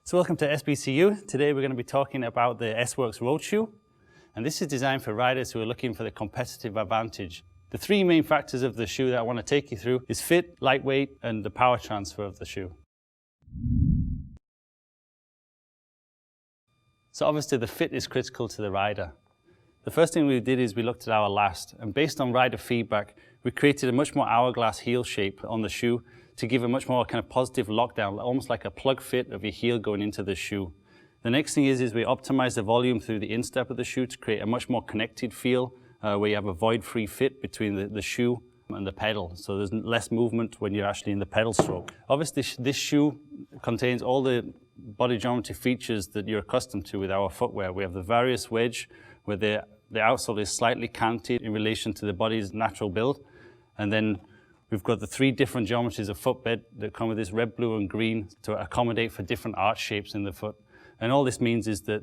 So welcome to SBCU. Today we're going to be talking about the S-Works Road Shoe. And this is designed for riders who are looking for the competitive advantage. The three main factors of the shoe that I want to take you through is fit, lightweight, and the power transfer of the shoe. So obviously the fit is critical to the rider. The first thing we did is we looked at our last, and based on rider feedback, we created a much more hourglass heel shape on the shoe to give a much more kind of positive lockdown, almost like a plug fit of your heel going into the shoe. The next thing is we optimize the volume through the instep of the shoe to create a much more connected feel where you have a void-free fit between the shoe and the pedal. So there's less movement when you're actually in the pedal stroke. Obviously this shoe contains all the body geometry features that you're accustomed to with our footwear. We have the various wedge where the outsole is slightly canted in relation to the body's natural build. And then we've got the three different geometries of footbed that come with this red, blue, and green to accommodate for different arch shapes in the foot. And all this means is that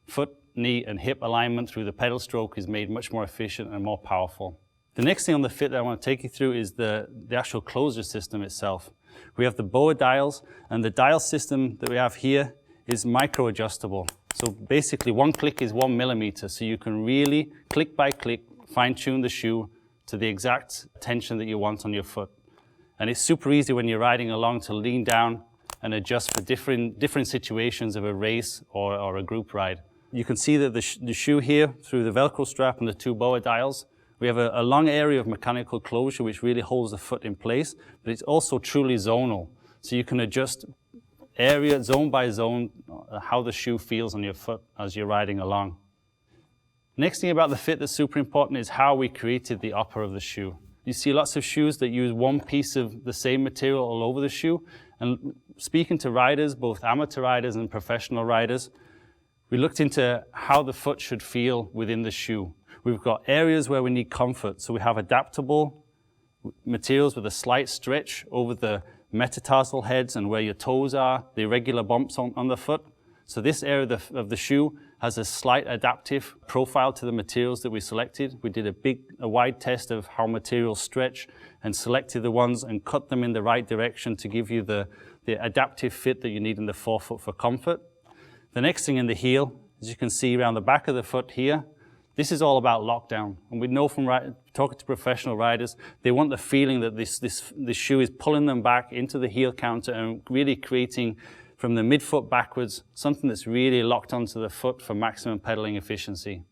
foot, knee, and hip alignment through the pedal stroke is made much more efficient and more powerful. The next thing on the fit that I want to take you through is the actual closure system itself. We have the Boa dials, and the dial system that we have here is micro adjustable. So basically 1 click is 1 millimeter, so you can really click by click fine tune the shoe to the exact tension that you want on your foot. And it's super easy when you're riding along to lean down and adjust for different situations of a race or a group ride. You can see that the shoe here, through the Velcro strap and the two Boa dials, we have a long area of mechanical closure which really holds the foot in place, but it's also truly zonal. So you can adjust area, zone by zone, how the shoe feels on your foot as you're riding along. Next thing about the fit that's super important is how we created the upper of the shoe. You see lots of shoes that use one piece of the same material all over the shoe. And speaking to riders, both amateur riders and professional riders, we looked into how the foot should feel within the shoe. We've got areas where we need comfort. So we have adaptable materials with a slight stretch over the metatarsal heads and where your toes are, the irregular bumps on the foot. So this area of the shoe has a slight adaptive profile to the materials that we selected. We did a wide test of how materials stretch and selected the ones and cut them in the right direction to give you the adaptive fit that you need in the forefoot for comfort. The next thing in the heel, as you can see around the back of the foot here, this is all about lockdown. And we know from talking to professional riders, they want the feeling that this shoe is pulling them back into the heel counter and really creating from the midfoot backwards, something that's really locked onto the foot for maximum pedaling efficiency.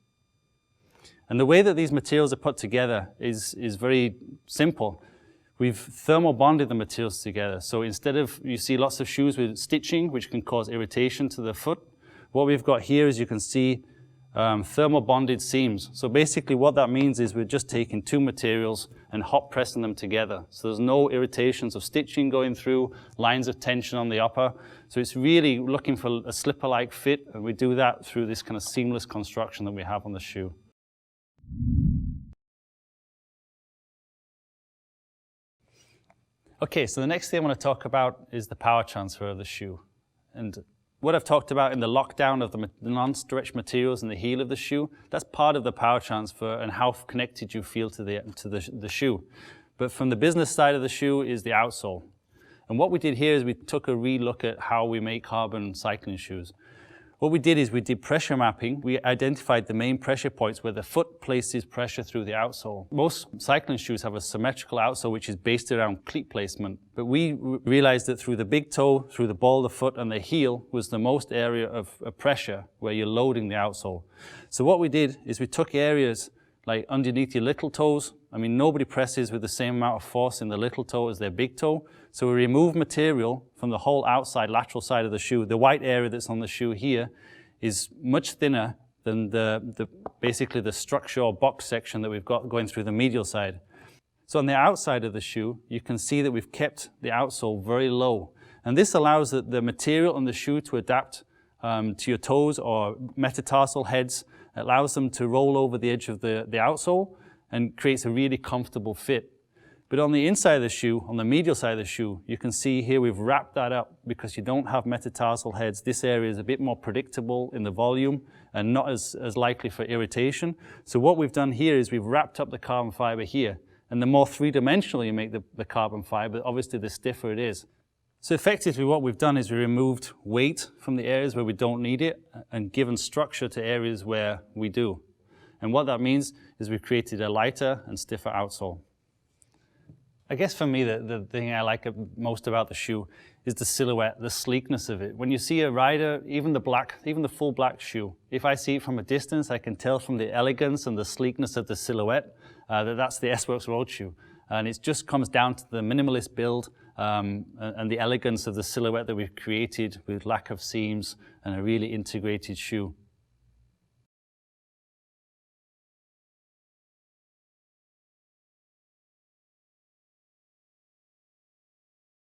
And the way that these materials are put together is very simple. We've thermobonded the materials together. So instead of, you see lots of shoes with stitching, which can cause irritation to the foot, what we've got here is you can see thermobonded seams. So basically what that means is we're just taking two materials and hot pressing them together. So there's no irritations of stitching going through, lines of tension on the upper. So it's really looking for a slipper-like fit, and we do that through this kind of seamless construction that we have on the shoe. Okay, so the next thing I want to talk about is the power transfer of the shoe. And what I've talked about in the lockdown of the non-stretch materials in the heel of the shoe, that's part of the power transfer and how connected you feel to the shoe. But from the business side of the shoe is the outsole. And what we did here is we took a re-look at how we make carbon cycling shoes. What we did is we did pressure mapping. We identified the main pressure points where the foot places pressure through the outsole. Most cycling shoes have a symmetrical outsole which is based around cleat placement. But we realized that through the big toe, through the ball of the foot and the heel was the most area of pressure where you're loading the outsole. So what we did is we took areas like underneath your little toes. I mean, nobody presses with the same amount of force in the little toe as their big toe. So we remove material from the whole outside lateral side of the shoe. The white area that's on the shoe here is much thinner than basically the structure or box section that we've got going through the medial side. So on the outside of the shoe, you can see that we've kept the outsole very low. And this allows the material on the shoe to adapt to your toes or metatarsal heads. It allows them to roll over the edge of the outsole and creates a really comfortable fit. But on the inside of the shoe, on the medial side of the shoe, you can see here we've wrapped that up because you don't have metatarsal heads. This area is a bit more predictable in the volume and not as likely for irritation. So what we've done here is we've wrapped up the carbon fiber here. And the more three-dimensional you make the carbon fiber, obviously the stiffer it is. So effectively what we've done is we removed weight from the areas where we don't need it and given structure to areas where we do. And what that means is we've created a lighter and stiffer outsole. I guess for me, the thing I like most about the shoe is the silhouette, the sleekness of it. When you see a rider, even the full black shoe, if I see it from a distance, I can tell from the elegance and the sleekness of the silhouette that that's the S-Works road shoe. And it just comes down to the minimalist build and the elegance of the silhouette that we've created with lack of seams and a really integrated shoe.